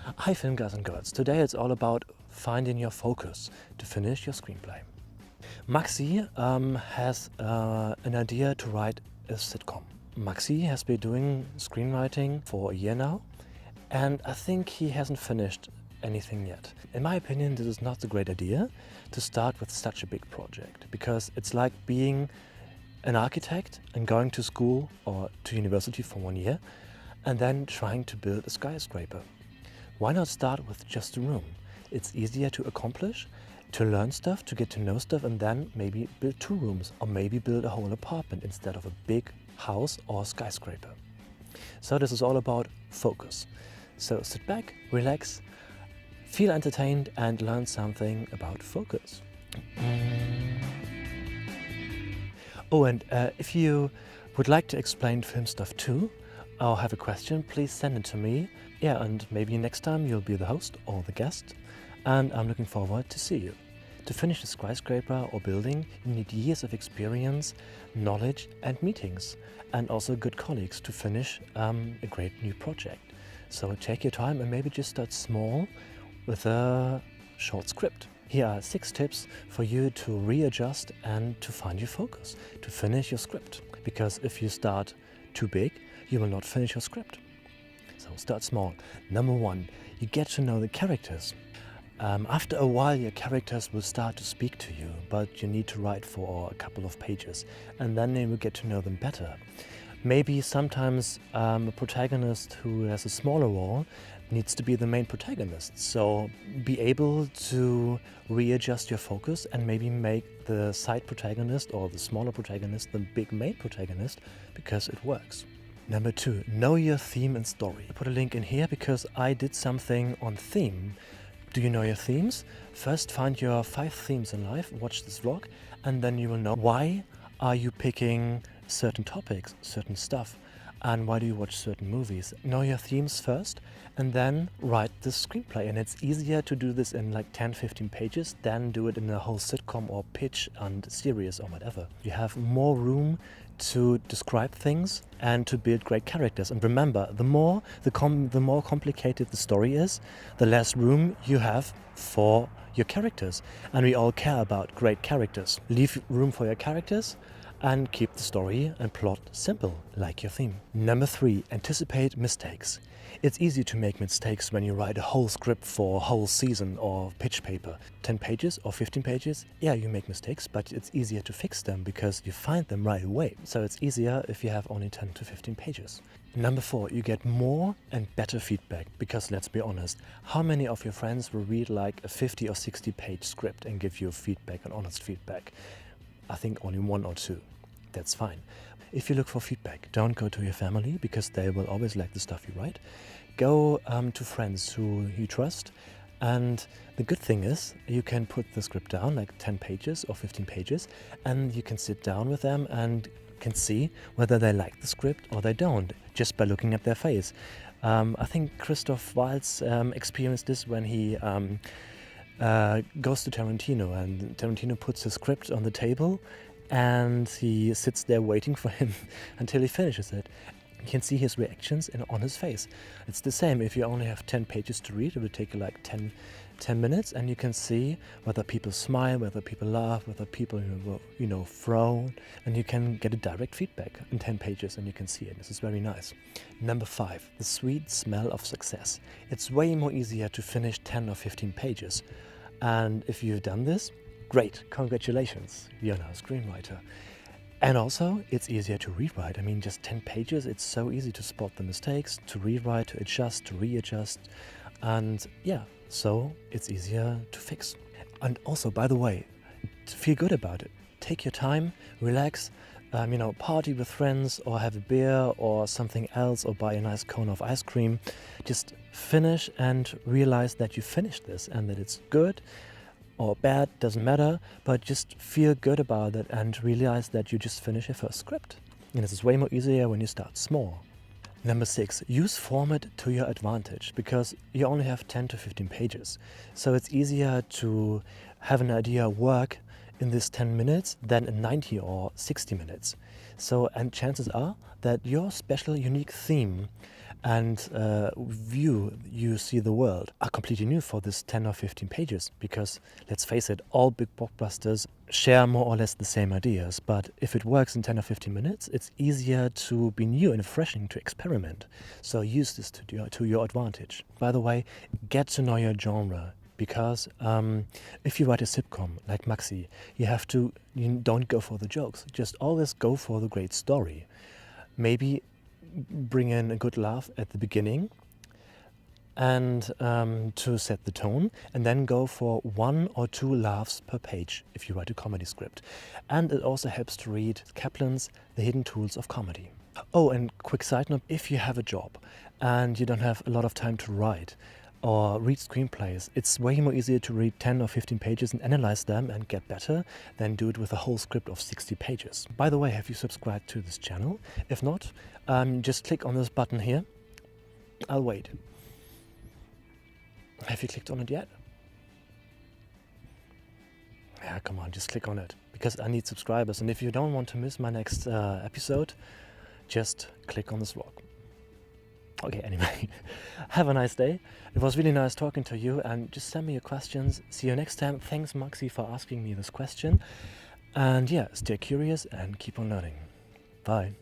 Hi film guys and girls, today it's all about finding your focus to finish your screenplay. Maxi has an idea to write a sitcom. Maxi has been doing screenwriting for a year now, and I think he hasn't finished anything yet. In my opinion, this is not a great idea to start with such a big project, because it's like being an architect and going to school or to university for 1 year and then trying to build a skyscraper. Why not start with just a room? It's easier to accomplish, to learn stuff, to get to know stuff, and then maybe build 2 rooms or maybe build a whole apartment instead of a big house or skyscraper. So this is all about focus. So sit back, relax, feel entertained and learn something about focus. Oh, and if you would like to explain film stuff too, or have a question, please send it to me. Yeah, and maybe next time you'll be the host or the guest, and I'm looking forward to see you. To finish a skyscraper or building, you need years of experience, knowledge and meetings, and also good colleagues to finish a great new project. So take your time and maybe just start small with a short script. Here are 6 tips for you to readjust and to find your focus, to finish your script. Because if you start too big, you will not finish your script. So start small. Number 1, you get to know the characters. After a while your characters will start to speak to you, but you need to write for a couple of pages and then you will get to know them better. Maybe sometimes a protagonist who has a smaller role needs to be the main protagonist. So be able to readjust your focus and maybe make the side protagonist or the smaller protagonist the big main protagonist, because it works. Number 2, know your theme and story. I put a link in here because I did something on theme. Do you know your themes? First find your 5 themes in life, watch this vlog, and then you will know why are you picking certain topics, certain stuff, and why do you watch certain movies. Know your themes first and then write the screenplay, and it's easier to do this in like 10-15 pages than do it in a whole sitcom or pitch and series or whatever. You have more room to describe things and to build great characters. And remember, the more complicated the story is, the less room you have for your characters. And we all care about great characters. Leave room for your characters and keep the story and plot simple, like your theme. Number 3, anticipate mistakes. It's easy to make mistakes when you write a whole script for a whole season or pitch paper. 10 pages or 15 pages, yeah, you make mistakes, but it's easier to fix them because you find them right away. So it's easier if you have only 10 to 15 pages. Number 4, you get more and better feedback, because let's be honest, how many of your friends will read like a 50 or 60 page script and give you feedback and honest feedback? I think only 1 or 2. That's fine. If you look for feedback, don't go to your family because they will always like the stuff you write. Go to friends who you trust, and the good thing is you can put the script down like 10 pages or 15 pages and you can sit down with them and can see whether they like the script or they don't, just by looking at their face. I think Christoph Waltz experienced this when he goes to Tarantino, and Tarantino puts his script on the table and he sits there waiting for him until he finishes it. You can see his reactions on his face. It's the same if you only have 10 pages to read. It will take you like 10 minutes, and you can see whether people smile, whether people laugh, whether people frown, and you can get a direct feedback in 10 pages and you can see it. This is very nice. Number 5, the sweet smell of success. It's way more easier to finish 10 or 15 pages. And if you've done this, great, congratulations, you're now a screenwriter. And also, it's easier to rewrite. I mean, just 10 pages, it's so easy to spot the mistakes, to rewrite, to adjust, to readjust. And yeah, so it's easier to fix. And also, by the way, feel good about it. Take your time, relax, party with friends or have a beer or something else, or buy a nice cone of ice cream. Just finish and realize that you finished this and that it's good or bad, doesn't matter, but just feel good about it and realize that you just finished your first script. And this is way more easier when you start small. Number 6, use format to your advantage, because you only have 10 to 15 pages. So it's easier to have an idea work in this 10 minutes than in 90 or 60 minutes. So, and chances are that your special unique theme and view you see the world are completely new for this 10 or 15 pages, because let's face it, all big blockbusters share more or less the same ideas, but if it works in 10 or 15 minutes, it's easier to be new and refreshing, to experiment. So use this to your advantage. By the way, get to know your genre, because if you write a sitcom like Maxi, you don't go for the jokes, just always go for the great story. Maybe bring in a good laugh at the beginning and to set the tone, and then go for 1 or 2 laughs per page if you write a comedy script. And it also helps to read Kaplan's The Hidden Tools of Comedy. Oh, and quick side note, if you have a job and you don't have a lot of time to write or read screenplays, it's way more easier to read 10 or 15 pages and analyze them and get better than do it with a whole script of 60 pages. By the way, have you subscribed to this channel? If not, just click on this button here. I'll wait. Have you clicked on it yet? Yeah, come on, just click on it, because I need subscribers. And if you don't want to miss my next episode, just click on this rock. Okay, anyway, have a nice day. It was really nice talking to you, and just send me your questions. See you next time. Thanks, Maxi, for asking me this question. And yeah, stay curious and keep on learning. Bye.